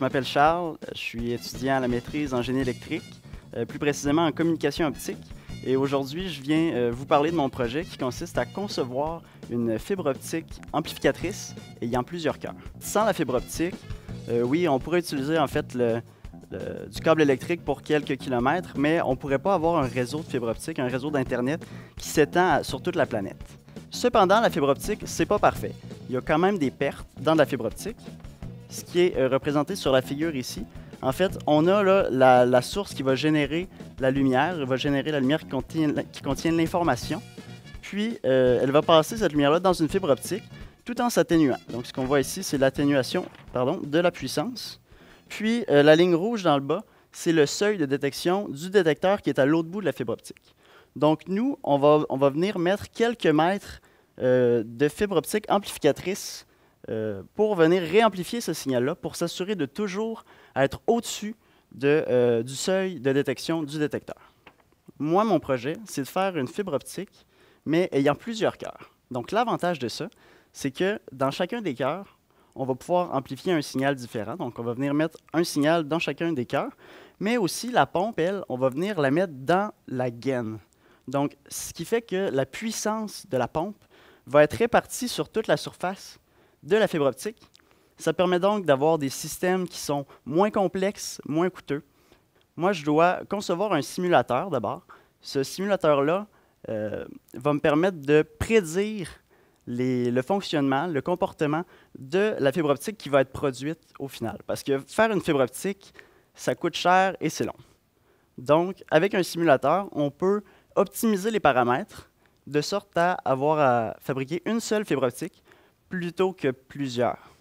m'appelle Charles, je suis étudiant à la maîtrise en génie électrique, plus précisément en communication optique. Et aujourd'hui, je viens vous parler de mon projet qui consiste à concevoir une fibre optique amplificatrice ayant plusieurs cœurs. Sans la fibre optique, oui, on pourrait utiliser en fait du câble électrique pour quelques kilomètres, mais on ne pourrait pas avoir un réseau de fibre optique, un réseau d'Internet qui s'étend sur toute la planète. Cependant, la fibre optique, c'est pas parfait. Il y a quand même des pertes dans la fibre optique, ce qui est représenté sur la figure ici. En fait, on a là, la source qui va générer la lumière, qui contient l'information. Puis, elle va passer cette lumière-là dans une fibre optique tout en s'atténuant. Donc, ce qu'on voit ici, c'est l'atténuation de la puissance. Puis, la ligne rouge dans le bas, c'est le seuil de détection du détecteur qui est à l'autre bout de la fibre optique. Donc, nous, on va venir mettre quelques mètres de fibre optique amplificatrice pour venir réamplifier ce signal-là, pour s'assurer de toujours être au-dessus du seuil de détection du détecteur. Moi, mon projet, c'est de faire une fibre optique, mais ayant plusieurs cœurs. Donc, l'avantage de ça, c'est que dans chacun des cœurs, on va pouvoir amplifier un signal différent. Donc, on va venir mettre un signal dans chacun des cœurs, mais aussi la pompe, elle, on va venir la mettre dans la gaine. Donc, ce qui fait que la puissance de la pompe va être répartie sur toute la surface de la fibre optique. Ça permet donc d'avoir des systèmes qui sont moins complexes, moins coûteux. Moi, je dois concevoir un simulateur d'abord. Ce simulateur-là va me permettre de prédire le fonctionnement, le comportement de la fibre optique qui va être produite au final. Parce que faire une fibre optique, ça coûte cher et c'est long. Donc, avec un simulateur, on peut optimiser les paramètres de sorte à avoir à fabriquer une seule fibre optique plutôt que plusieurs.